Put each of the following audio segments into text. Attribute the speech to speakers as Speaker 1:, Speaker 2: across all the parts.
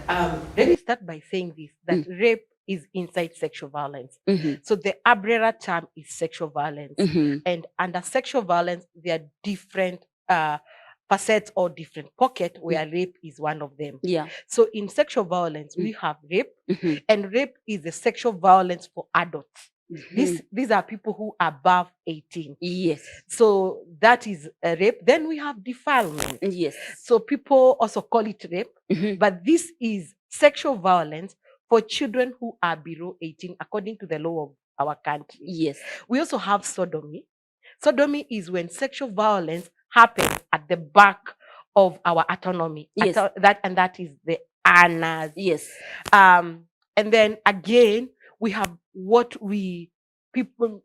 Speaker 1: Let me start by saying this, that rape is inside sexual violence. So the umbrella term is sexual violence. And under sexual violence, there are different facets or different pockets where rape is one of them.
Speaker 2: Yeah.
Speaker 1: So in sexual violence, we have rape, and rape is a sexual violence for adults. These are people who are above 18.
Speaker 2: Yes.
Speaker 1: So that is a rape. Then we have defilement.
Speaker 2: Yes.
Speaker 1: So people also call it rape, but this is sexual violence for children who are below 18, according to the law of our country.
Speaker 2: Yes.
Speaker 1: We also have sodomy. Sodomy is when sexual violence happens at the back of our autonomy.
Speaker 2: Yes.
Speaker 1: That is the anus.
Speaker 2: Yes.
Speaker 1: And then again, we have what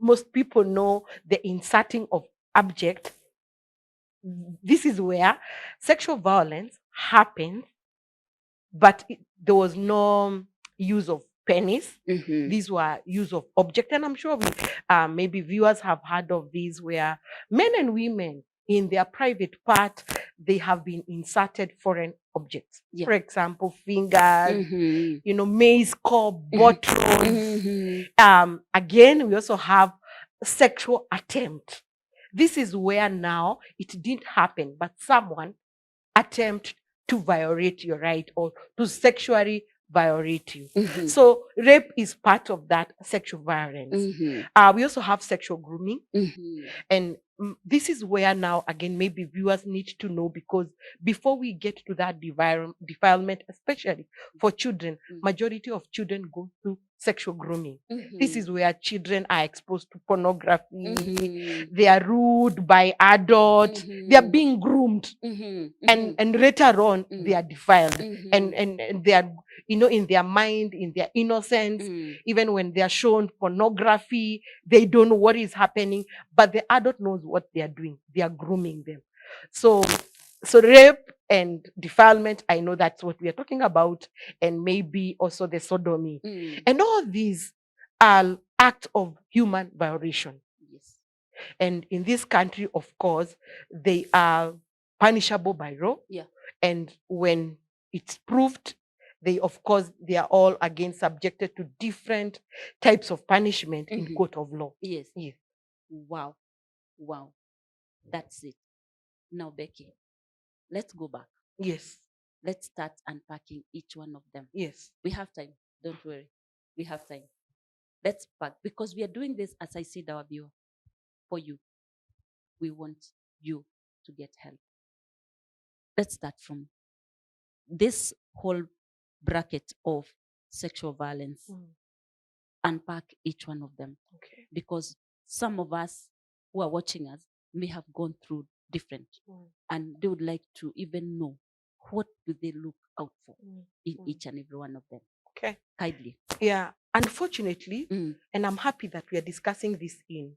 Speaker 1: most people know, the inserting of object. This is where sexual violence happens, but there was no use of penis. These were use of object, and I'm sure maybe viewers have heard of these, where men and women in their private part, they have been inserted foreign objects.
Speaker 2: Yeah.
Speaker 1: For example, fingers, maize cob, bottles. Again, we also have sexual attempt. This is where now it didn't happen, but someone attempt to violate your right or to sexually violate you. So rape is part of that sexual violence. We also have sexual grooming. And this is where now, again, maybe viewers need to know, because before we get to that defilement, especially for children, majority of children go through sexual grooming. This is where children are exposed to pornography. They are rude by adults. They are being groomed. And later on, they are defiled. And they are, in their mind, in their innocence, even when they are shown pornography, they don't know what is happening, but the adult knows what they are doing. They are grooming them. So rape and defilement, I know that's what we are talking about, and maybe also the sodomy. And all these are acts of human violation.
Speaker 2: Yes.
Speaker 1: And in this country, of course, they are punishable by law.
Speaker 2: Yeah.
Speaker 1: And when it's proved, they are all again subjected to different types of punishment in court of law.
Speaker 2: Yes.
Speaker 1: Yes.
Speaker 2: Wow. That's it. Now, Becky, let's go back.
Speaker 1: Yes.
Speaker 2: Let's start unpacking each one of them.
Speaker 1: Yes.
Speaker 2: We have time. Don't worry. We have time. Let's pack, because we are doing this, as I said, our viewer, for you. We want you to get help. Let's start from this whole bracket of sexual violence. Unpack each one of them.
Speaker 1: Okay.
Speaker 2: Because some of us who are watching us may have gone through different, and they would like to even know, what do they look out for in each and every one of them.
Speaker 1: Okay.
Speaker 2: Kindly.
Speaker 1: Yeah. Unfortunately, and I'm happy that we are discussing this in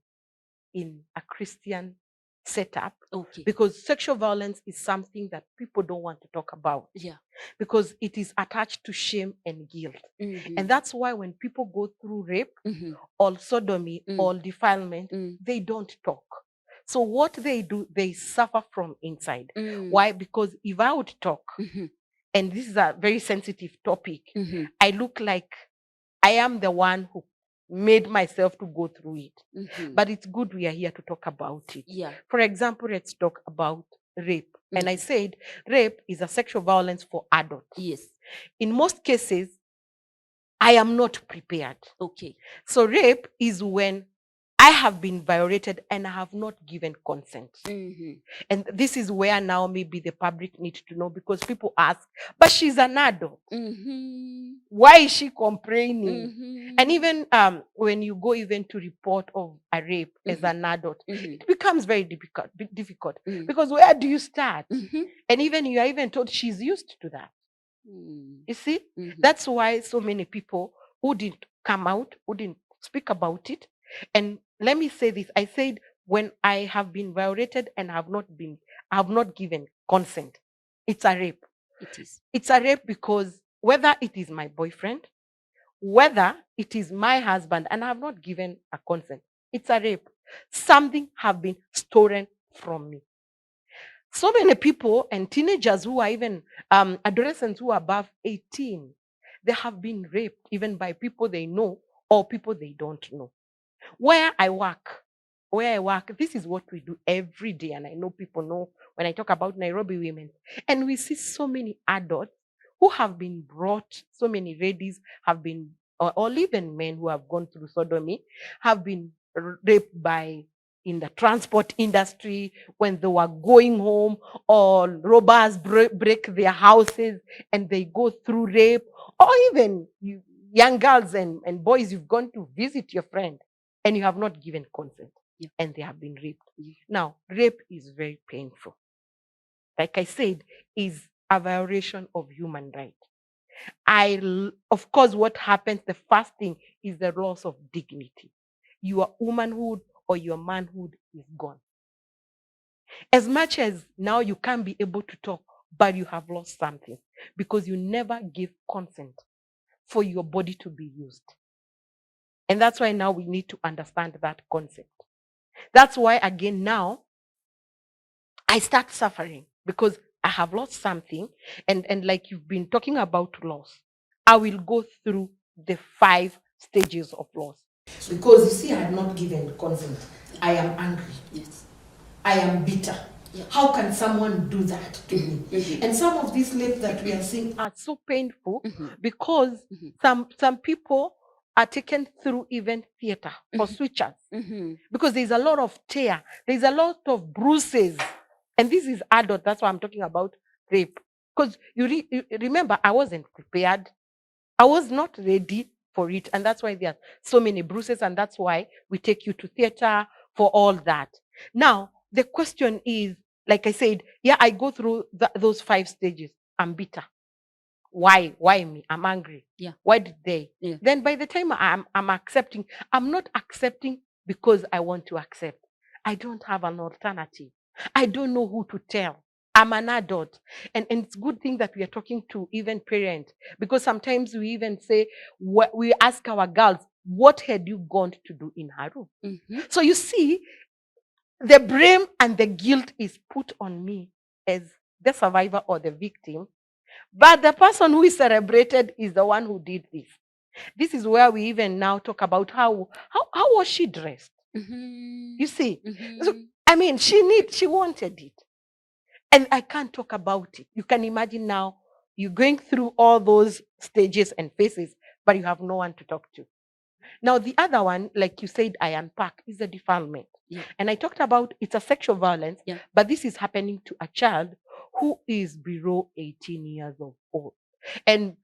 Speaker 1: a Christian setup.
Speaker 2: Okay.
Speaker 1: Because sexual violence is something that people don't want to talk about.
Speaker 2: Yeah.
Speaker 1: Because it is attached to shame and guilt. And that's why when people go through rape or sodomy or defilement, they don't talk. So what they do, they suffer from inside. Why? Because if I would talk, and this is a very sensitive topic, I look like I am the one who made myself to go through it. But it's good we are here to talk about it.
Speaker 2: Yeah.
Speaker 1: For example, let's talk about rape. And I said rape is a sexual violence for adults.
Speaker 2: Yes.
Speaker 1: In most cases, I am not prepared.
Speaker 2: Okay.
Speaker 1: So rape is when I have been violated and I have not given consent. And this is where now maybe the public needs to know, because people ask, but she's an adult. Why is she complaining? And even when you go even to report of a rape as an adult, it becomes very difficult because where do you start? And even you are even told she's used to that. You see, that's why so many people who didn't come out, who didn't speak about it. And let me say this, I said when I have been violated and I have not given consent, it's a rape.
Speaker 2: It is.
Speaker 1: It's a rape because whether it is my boyfriend, whether it is my husband, and I have not given a consent, it's a rape. Something have been stolen from me. So many people and teenagers who are even adolescents who are above 18, they have been raped even by people they know or people they don't know. Where I work, this is what we do every day. And I know people know when I talk about Nairobi women. And we see so many adults who have been brought, so many ladies have been, or even men who have gone through sodomy, have been raped by in the transport industry when they were going home, or robbers break their houses and they go through rape, or even young girls and boys, you've gone to visit your friend and you have not given consent,
Speaker 2: Yeah.
Speaker 1: and they have been raped.
Speaker 2: Yeah.
Speaker 1: Now, rape is very painful. Like I said, is a violation of human rights. Of course, what happens, the first thing is the loss of dignity. Your womanhood or your manhood is gone. As much as now you can't be able to talk, but you have lost something because you never give consent for your body to be used. And that's why now we need to understand that concept. That's why, again, now I start suffering because I have lost something. And like you've been talking about loss, I will go through the 5 stages of loss. Because you see, I have not given consent. I am angry.
Speaker 2: Yes.
Speaker 1: I am bitter.
Speaker 2: Yeah.
Speaker 1: How can someone do that to me? And some of these lips that we are seeing are so painful because some people are taken through even theater for switchers because there's a lot of tear, there's a lot of bruises, and this is adult. That's why I'm talking about rape. Because you remember, I wasn't prepared. I was not ready for it, and that's why there are so many bruises, and that's why we take you to theater for all that. Now, the question is, like I said, yeah, I go through those 5 stages. I'm bitter. Why? Why me? I'm angry.
Speaker 2: Yeah.
Speaker 1: Why did they?
Speaker 2: Yeah.
Speaker 1: Then by the time I'm accepting, I'm not accepting because I want to accept. I don't have an alternative. I don't know who to tell. I'm an adult. And it's a good thing that we are talking to even parents, because sometimes we even say, we ask our girls, what had you gone to do in her room? So you see, the blame and the guilt is put on me as the survivor or the victim, but the person who is celebrated is the one who did this. This is where we even now talk about how was she dressed? You see, so, I mean, she wanted it, and I can't talk about it. You can imagine now you're going through all those stages and phases, but you have no one to talk to. Now, the other one, like you said, I unpack, is the defilement.
Speaker 2: Yeah.
Speaker 1: And I talked about it's a sexual violence,
Speaker 2: Yeah.
Speaker 1: but this is happening to a child who is below 18 years of old. And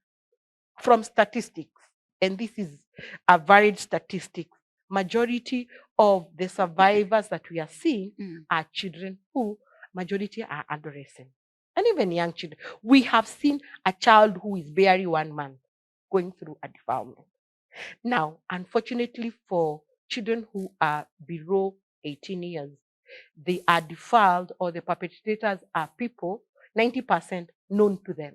Speaker 1: from statistics, and this is a varied statistic, majority of the survivors that we are seeing are children who, majority are adolescents and even young children. We have seen a child who is barely 1 month going through a defilement. Now, unfortunately, for children who are below 18 years, they are defiled, or the perpetrators are people 90% known to them.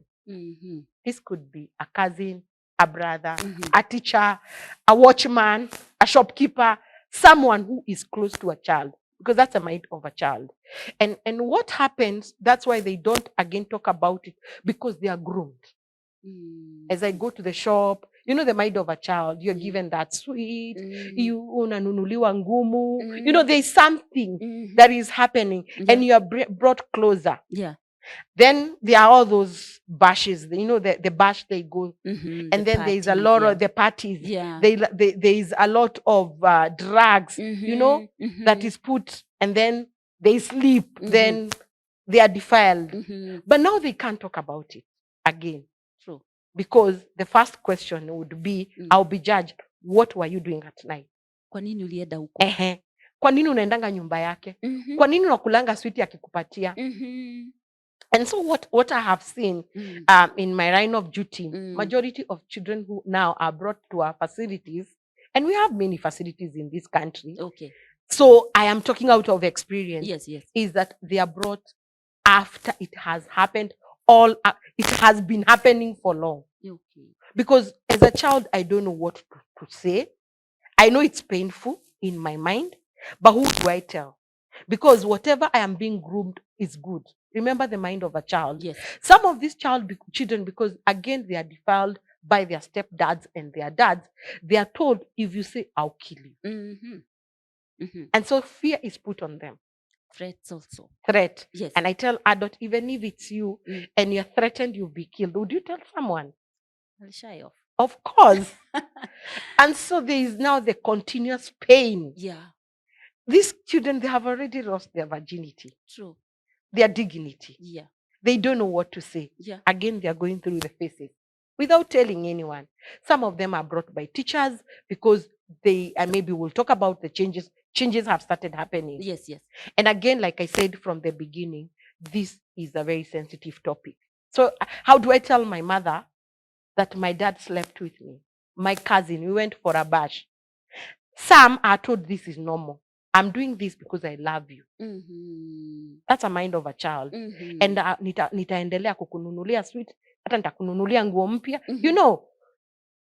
Speaker 1: This could be a cousin, a brother, a teacher, a watchman, a shopkeeper, someone who is close to a child, because that's a mind of a child. And what happens, that's why they don't again talk about it, because they are groomed. As I go to the shop, you know the mind of a child, you're given that sweet, you unanunuliwa ngumu, you know, there's something that is happening, and you are brought closer.
Speaker 2: Yeah.
Speaker 1: Then there are all those bashes, you know, the bash they go, and
Speaker 2: The
Speaker 1: then there is a
Speaker 2: parties,
Speaker 1: lot
Speaker 2: yeah.
Speaker 1: of the parties.
Speaker 2: Yeah.
Speaker 1: There is a lot of drugs, you know, that is put, and then they sleep, then they are defiled. But now they can't talk about it again.
Speaker 2: True.
Speaker 1: Because the first question would be, I'll be judged, what were you doing at night?
Speaker 2: Kwa nini ulienda huko?
Speaker 1: Kwa nini unaendanga nyumba yake? Kwa nini unakulanga switi akikupatia? And so what I have seen in my line of duty, majority of children who now are brought to our facilities, and we have many facilities in this country.
Speaker 2: Okay.
Speaker 1: So I am talking out of experience.
Speaker 2: Yes, yes.
Speaker 1: Is that they are brought after it has happened. It has been happening for long.
Speaker 2: Okay.
Speaker 1: Because as a child, I don't know what to say. I know it's painful in my mind, but who do I tell? Because whatever I am being groomed is good. Remember the mind of a child.
Speaker 2: Yes.
Speaker 1: Some of these children, because again they are defiled by their stepdads and their dads, they are told, if you say, I'll kill you. And so fear is put on them.
Speaker 2: Threats also.
Speaker 1: Threat.
Speaker 2: Yes.
Speaker 1: And I tell adult, even if it's you and you're threatened you'll be killed, would you tell someone?
Speaker 2: I'll shy off.
Speaker 1: Of course. And so there is now the continuous pain.
Speaker 2: Yeah.
Speaker 1: These children, they have already lost their virginity.
Speaker 2: True.
Speaker 1: Their dignity.
Speaker 2: Yeah.
Speaker 1: They don't know what to say.
Speaker 2: Yeah.
Speaker 1: Again, they are going through the phases without telling anyone. Some of them are brought by teachers because they, and maybe we'll talk about the changes. Changes have started happening.
Speaker 2: Yes, yes.
Speaker 1: And again, like I said from the beginning, this is a very sensitive topic. So how do I tell my mother that my dad slept with me? My cousin, we went for a bash. Some are told this is normal. I'm doing this because I love you. That's a mind of a child. And nitaendelea kukununulia sweet, hata nitakununulia nguo mpya. You know.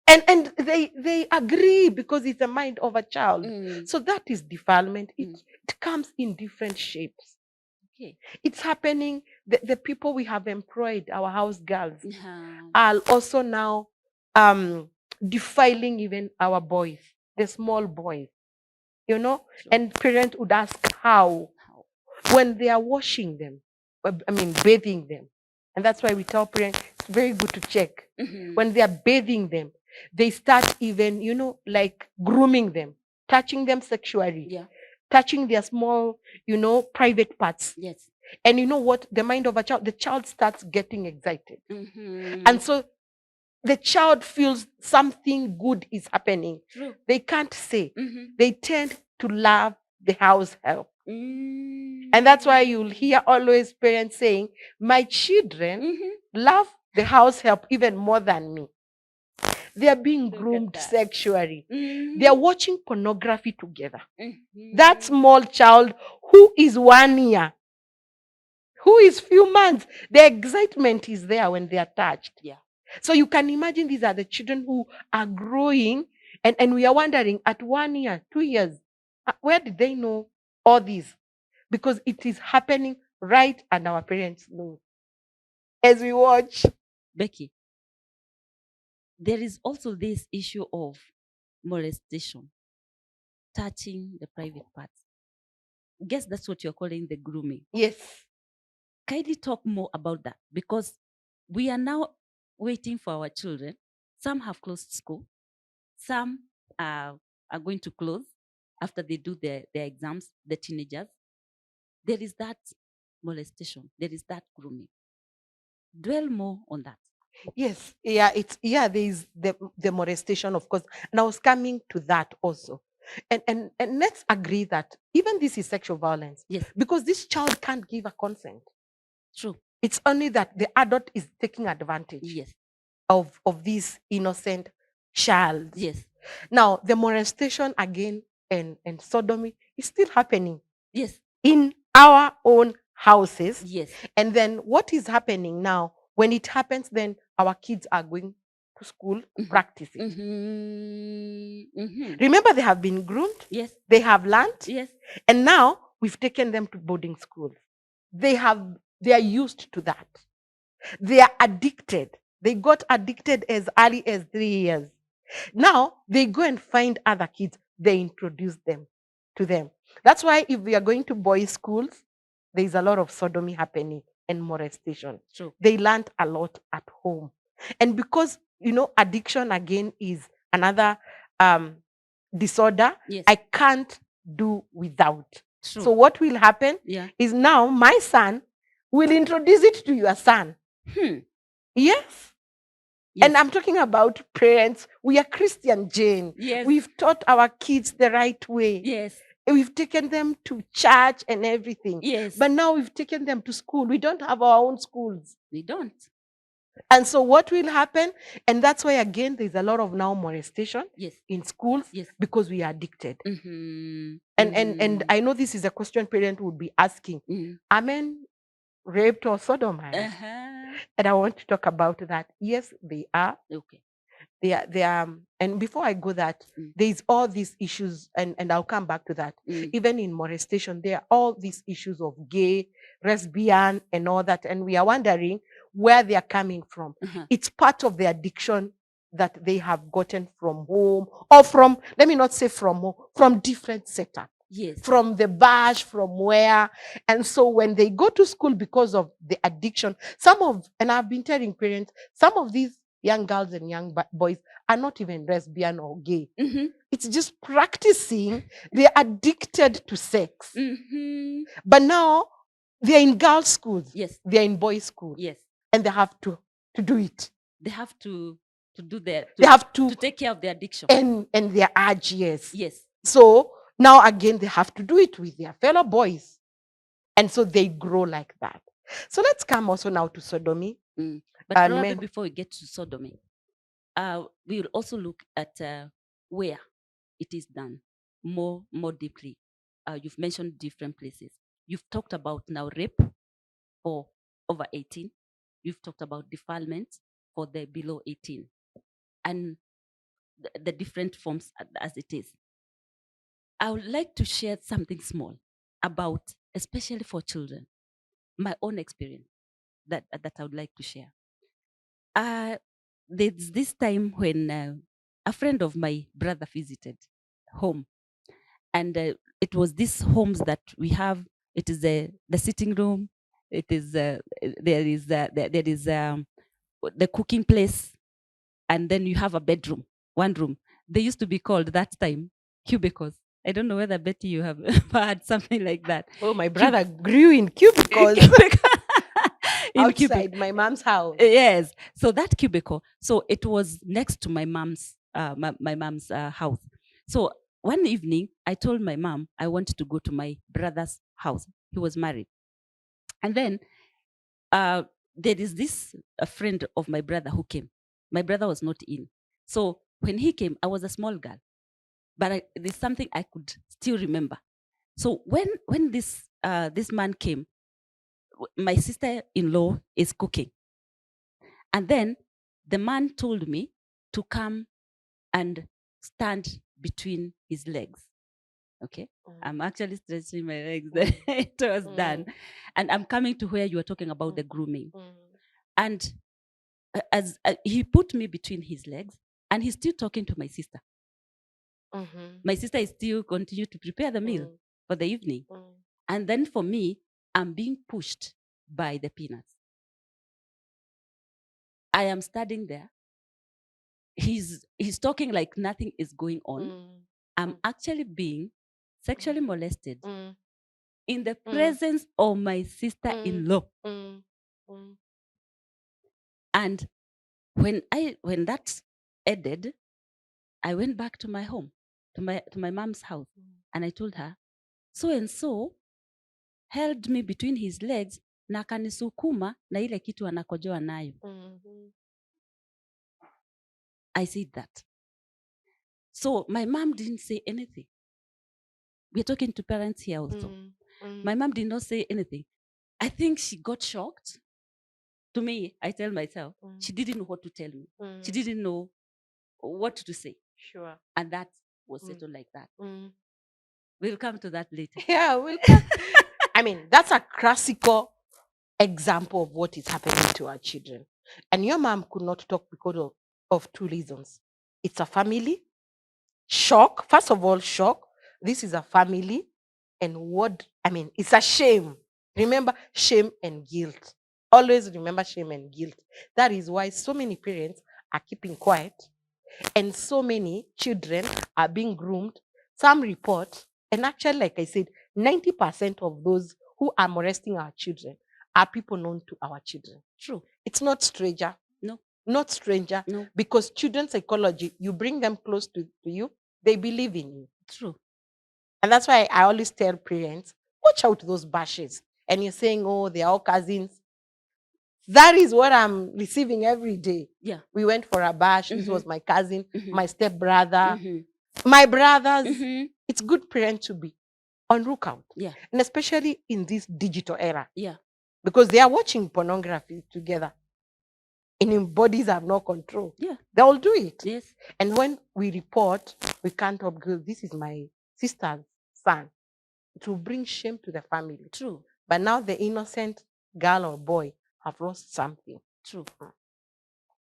Speaker 1: And they agree because it's a mind of a child. So that is defilement. It comes in different shapes. Okay. It's happening. The people we have employed, our house girls, are also now defiling even our boys, the small boys. You know, sure. And parents would ask how when they are washing them, bathing them. And that's why we tell parents it's very good to check. When they are bathing them, they start even, like grooming them, touching them sexually, touching their small, private parts. Yes. And you know what? The mind of a child, the child starts getting excited. And so the child feels something good is happening. True. They can't say. They tend to love the house help. And that's why you'll hear always parents saying, my children love the house help even more than me. They are being groomed sexually. They are watching pornography together. That small child who is 1 year, who is few months, the excitement is there when they are touched. Yeah. So you can imagine these are the children who are growing, and we are wondering at 1 year, 2 years, where did they know all this? Because it is happening right and our parents know. As we watch.
Speaker 2: Becky, there is also this issue of molestation, touching the private parts. Guess that's what you're calling the grooming.
Speaker 1: Yes.
Speaker 2: Kindly talk more about that, because we are now waiting for our children. Some have closed school. Some are going to close after they do their exams, the teenagers. There is that molestation. There is that grooming. Dwell more on that.
Speaker 1: Yes. Yeah, there is the molestation, of course. And I was coming to that also. And let's agree that even this is sexual violence.
Speaker 2: Yes.
Speaker 1: Because this child can't give a consent.
Speaker 2: True.
Speaker 1: It's only that the adult is taking advantage.
Speaker 2: Yes.
Speaker 1: Of this innocent child.
Speaker 2: Yes.
Speaker 1: Now, the molestation again and sodomy is still happening.
Speaker 2: Yes.
Speaker 1: In our own houses.
Speaker 2: Yes.
Speaker 1: And then what is happening now, when it happens, then our kids are going to school to practice it. Remember, they have been groomed.
Speaker 2: Yes.
Speaker 1: They have learned.
Speaker 2: Yes.
Speaker 1: And now we've taken them to boarding schools. They are used to that. They are addicted. They got addicted as early as 3 years. Now they go and find other kids. They introduce them to them. That's why if we are going to boys' schools, there is a lot of sodomy happening and molestation.
Speaker 2: True.
Speaker 1: They learned a lot at home. And because, addiction again is another disorder,
Speaker 2: yes.
Speaker 1: I can't do without.
Speaker 2: True.
Speaker 1: So what will happen is now my son will introduce it to your son. Yes. And I'm talking about parents. We are Christian, Jane.
Speaker 2: Yes.
Speaker 1: We've taught our kids the right way.
Speaker 2: Yes.
Speaker 1: We've taken them to church and everything.
Speaker 2: Yes.
Speaker 1: But now we've taken them to school. We don't have our own schools.
Speaker 2: We don't.
Speaker 1: And so what will happen? And that's why, again, there's a lot of now molestation in schools because we are addicted. And I know this is a question parent would be asking. Are men raped or sodomized? And I want to talk about that. Yes, they are.
Speaker 2: Okay.
Speaker 1: They are. And before I go that, there's all these issues, and I'll come back to that. Even in molestation, there are all these issues of gay lesbian and all that, and we are wondering where they are coming from. It's part of the addiction that they have gotten from home, or from, let me not say from home, from different setup.
Speaker 2: Yes.
Speaker 1: From the bash, from where. And so when they go to school because of the addiction, and I've been telling parents, some of these young girls and young boys are not even lesbian or gay. It's just practicing. They're addicted to sex. But now they're in girls' schools.
Speaker 2: Yes.
Speaker 1: They're in boys' schools.
Speaker 2: Yes.
Speaker 1: And they have to do it.
Speaker 2: They have to do that.
Speaker 1: They have to
Speaker 2: take care of their addiction.
Speaker 1: And their urge, yes.
Speaker 2: Yes.
Speaker 1: So now again, they have to do it with their fellow boys. And so they grow like that. So let's come also now to sodomy.
Speaker 2: But probably before we get to sodomy, we will also look at where it is done more deeply. You've mentioned different places. You've talked about now rape for over 18. You've talked about defilement for the below 18, and the different forms as it is. I would like to share something small about, especially for children, my own experience that I would like to share. There's this time when a friend of my brother visited home, and it was these homes that we have. It is the sitting room. It is there is the cooking place, and then you have a bedroom, one room. They used to be called that time cubicles. I don't know whether, Betty, you have had something like that.
Speaker 1: Oh, my brother grew in cubicles. Outside my mom's house.
Speaker 2: Yes. So that cubicle. So it was next to my mom's house. So one evening, I told my mom I wanted to go to my brother's house. He was married. And then there is this a friend of my brother who came. My brother was not in. So when he came, I was a small girl. But there's something I could still remember. So when this man came, my sister-in-law is cooking. And then the man told me to come and stand between his legs. Okay. I'm actually stretching my legs. It was done. And I'm coming to where you were talking about the grooming. And as he put me between his legs, and he's still talking to my sister. My sister is still continuing to prepare the meal for the evening. And then for me, I'm being pushed by the peanuts. I am standing there. He's talking like nothing is going on. I'm actually being sexually molested in the presence of my sister-in-law. And when that ended, I went back to my home, to my mom's house, and I told her, so and so held me between his legs na akanisukuma na ile kitu anakojoa nayo. I said that. So my mom didn't say anything. We're talking to parents here also. My mom did not say anything. I think she got shocked. To me, I tell myself, she didn't know what to tell me. She didn't know what to say.
Speaker 1: Sure.
Speaker 2: And that was settled like that. We'll come to that later.
Speaker 1: Yeah, we'll come. I mean, that's a classical example of what is happening to our children. And your mom could not talk because of two reasons. It's a family. Shock. First of all, shock. This is a family. And it's a shame. Remember, shame and guilt. Always remember shame and guilt. That is why so many parents are keeping quiet. And so many children are being groomed. Some report, and actually, like I said, 90% of those who are molesting our children are people known to our children.
Speaker 2: True.
Speaker 1: It's not stranger.
Speaker 2: No.
Speaker 1: Not stranger.
Speaker 2: No.
Speaker 1: Because children's psychology, you bring them close to you, they believe in you.
Speaker 2: True.
Speaker 1: And that's why I always tell parents, watch out those bashes. And you're saying, oh, they're all cousins. That is what I'm receiving every day.
Speaker 2: Yeah.
Speaker 1: We went for a bash. This was my cousin, my stepbrother, my brothers. It's good parent to be on lookout.
Speaker 2: Yeah.
Speaker 1: And especially in this digital era.
Speaker 2: Yeah.
Speaker 1: Because they are watching pornography together. And in bodies have no control.
Speaker 2: Yeah.
Speaker 1: They'll do it.
Speaker 2: Yes.
Speaker 1: And when we report, we can't because this is my sister's son. It will bring shame to the family.
Speaker 2: True.
Speaker 1: But now the innocent girl or boy have lost something.
Speaker 2: True.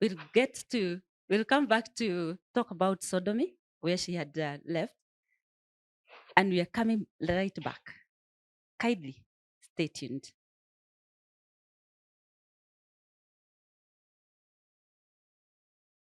Speaker 2: We'll come back to talk about Sodomy, where she had left. And we are coming right back. Kindly stay tuned.